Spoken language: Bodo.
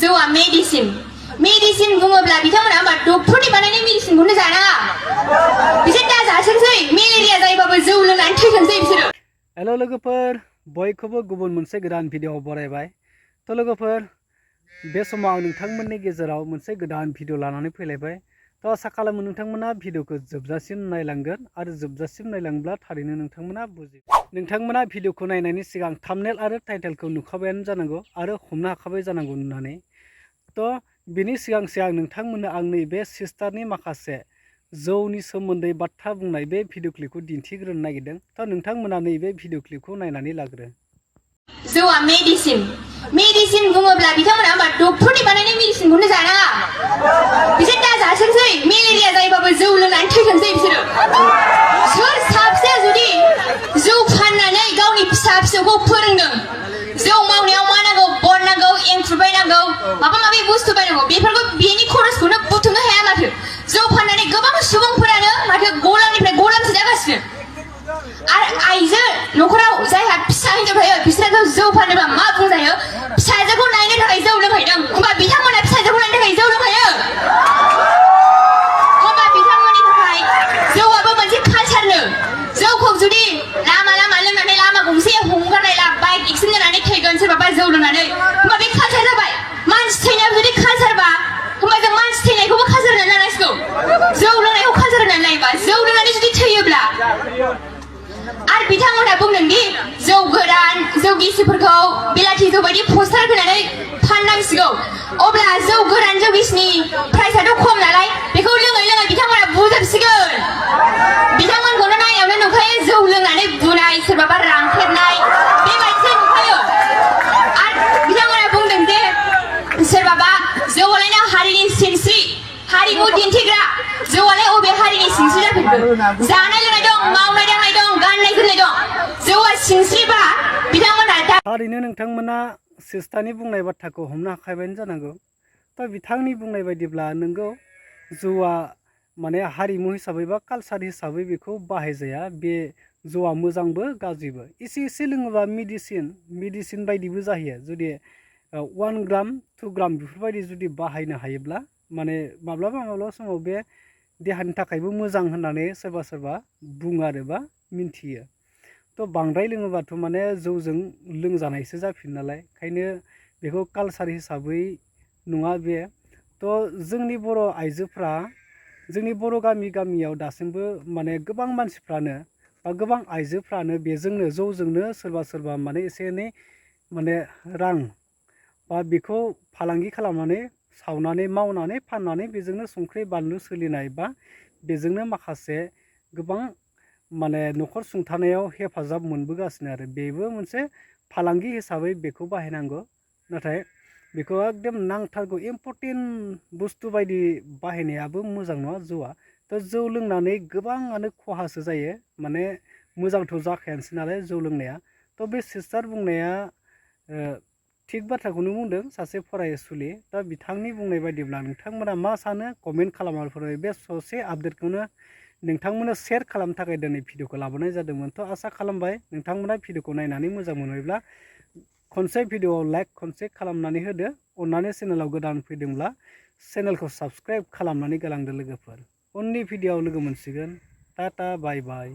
जौआ मेडिसिन बुङोब्ला बिथांमोना मा डक्टरनि बानायनाय मेडिसिनखौनो जानाङा बिसोर दा जाथोंसै मेलेरिया जायोबाबो जौ लोंनानै थैथोंसै बिसोरो। हेल' लोगोफोर, बयखौबो गुबुन मोनसे गोदान भिडिअ बरायबाय। थ' लोगोफोर, बे समाव आं नोंथांमोननि गेजेराव मोनसे गोदान भिडिअ लानानै फैलायबाय। थ' आसा खालामो नोंथांमोना भिडिअखौ जोबजासिम नायलांगोन आरो जोबजासिम नायलांब्ला थारैनो नोंथांमोना बुजिगोन। नोंथांमोना भिडिअखौ नायनायनि सिगां थाम्बनेल आरो टाइटेलखौ नुखाबायानो जानांगौ आरो हमनो हाखाबाय जानांगौ नुनानै। थ' बिनि सिगां नोंथांमोननो आं नैबे सिस्टारनि माखासे जौनि सोमोन्दै बाथ्रा बुंनाय बे भिडिअ क्लिपखौ दिन्थिग्रोनो नागिरदों। थ' नोंथांमोना नैबे भिडिअ क्लिपखौ नायनानै लाग्रो। जौआ मेडिसिन बुङोब्ला बिथांमोना मा डक्टरनि बानायनाय मेडिसिनखौनो जानाङा बिसोर दा जाथोंसै मेलेरिया जायोबाबो जौ लोंनानै थैथोंसै बिसोरो। सोर साबसेया जुदि जौ फाननानै गावनि फिसा फिसौखौ फोरोंदों, जौ मावनायाव मा नांगौ, बन नांगौ, एंखुर बायनांगौ, माबा माबि बुस्थु बायनांगौ, बेफोरखौ बेनि खरसखौनो बुथुमनो हाया माथो। जौ फाननानै गोबां सुबुंफोरानो माथो गलामनिफ्राय गलामसो जागासिनो। आरो आइजो न'खराव जायहा फिसा हिनजाव थायो बिसोरथ' जौ फानोब्ला मा बुंजायो, फिसाजोखौ नायनो थाखाय जौ लोंहैदों होमबा बिथांमोना फिसाजोखौ नायनो थाखाय जौ लोंहैयो। होमबा बिथांमोननि थाखाय जौआबो मोनसे कालचारनो। जौखौ जुदि लामा लोंनानै लामा गंसे हंगारनायला बाइक एक्सिडेन्ट जानानै थैगोन सोरबाबा जौ लोंनानै, होमबा बे कालचार जाबाय। मानसि थैनायाव जुदि कालचारबा होमबा जों मानसि थैनायखौबो कालचार होननानै लानांसिगौ। जौ लोंनायखौ कालचार होननानै लायोबा जौ लोंनानै जुदि थैयोब्ला आरो बिथांमोनहा बुंदों दि जौ गोरान जौ गिसिफोरखौ बिलाथि जौ बायदि पस्टार होनानै फाननांसिगौ। अब्ला जौ गोरान जौ गिसिनि प्राइसआथ' खम नालाय बेखौ लोङै बिथांमोना बुजोबसिगोन। बिथांमोनखौनो नायनायावनो नुखायो जौ लोंनानै बुनाय, सोरबाबा रांख्रेबनाय बेबायदिसो नुखायो। आरो बिथांमोना बुंदों जे सोरबाबा जौआलायनो हारिनि सिनस्रि, हारिमु दिन्थिग्रा। जौआलाय अबे हारिनि सिनस्रि जाफेरखो? जानाय लोंनाय दं, मावनाय दांनाय दं, गाननाय जोमनाय दं। जौआ सिनस्रिबा बिथांमोना थारैनो नोंथांमोना सिस्टारनि बुंनाय बाथ्राखौ हमनो हाखाबायानो जानांगौ। थ' बिथांनि बुंनाय बायदिब्ला नोंगौ जौआ माने हारिमु हिसाबै बा कालचार हिसाबै बेखौ बाहायजाया। बे जौआ मोजांबो गाज्रिबो। एसे लोङोबा मेडिसिन बायदिबो जाहैयो। जुदि 1 ग्राम 2 ग्राम बेफोरबायदि जुदि बाहायनो हायोब्ला माने माब्लाबा समाव बे देहानि थाखायबो मोजां होननानै सोरबा बुङो आरो बा मिन्थियो। थ' बांद्राय लोङोबाथ' माने जौजों लोंजानायसो जाफिनो नालाय, ओंखायनो बेखौ कालचार हिसाबै नङा बे। थ' जोंनि बर' आइजोफ्रा जोंनि बर' गामियाव दासिमबो माने गोबां मानसिफ्रानो बा गोबां आइजोफ्रानो बेजोंनो जौजोंनो सोरबा माने एसे एनै माने रां बा बेखौ फालांगि खालामनानै सावनानै मावनानै फाननानै बेजोंनो संख्रि बानलु सोलिनाय बा बेजोंनो माखासे गोबां माने न'खर सुंथानायाव हेफाजाब मोनबोगासिनो आरो। बेबो मोनसे फालांगि हिसाबै बेखौ बाहायनांगौ। नाथाय बेखौ एकदम नांथारगौ इम्परटेन्ट बुस्थु बायदि बाहायनायाबो मोजां नङा जौआ। थ' जौ लोंनानै गोबाङानो खहासो जायो, माने मोजांथ' जाखायानोसै नालाय जौ लोंनाया। थ' बे सिस्टार बुंनाया थिग बाथ्राखौनो बुंदों, सासे फरायसुलि। दा बिथांनि बुंनाय बायदिब्ला नोंथांमोना मा सानो कमेन्ट खालामनानै बे ससे आपडेटखौनो नोंथांमोना शेयार खालामनो थाखाय दिनै भिडिअखौ लाबोनाय जादोंमोन। थ' आसा खालामबाय नोंथांमोना भिडिअखौ नायनानै मोजां मोनोब्ला खनसे भिडिअआव लाइक खनसे खालामनानै होदो। अननानै चेनेलाव गोदान फैदोंब्ला चेनेलखौ साबस्क्राइब खालामनानै गालांदो लोगोफोर। उननि भिडिअआव लोगो मोनसिगोन। टाटा बाय बाय।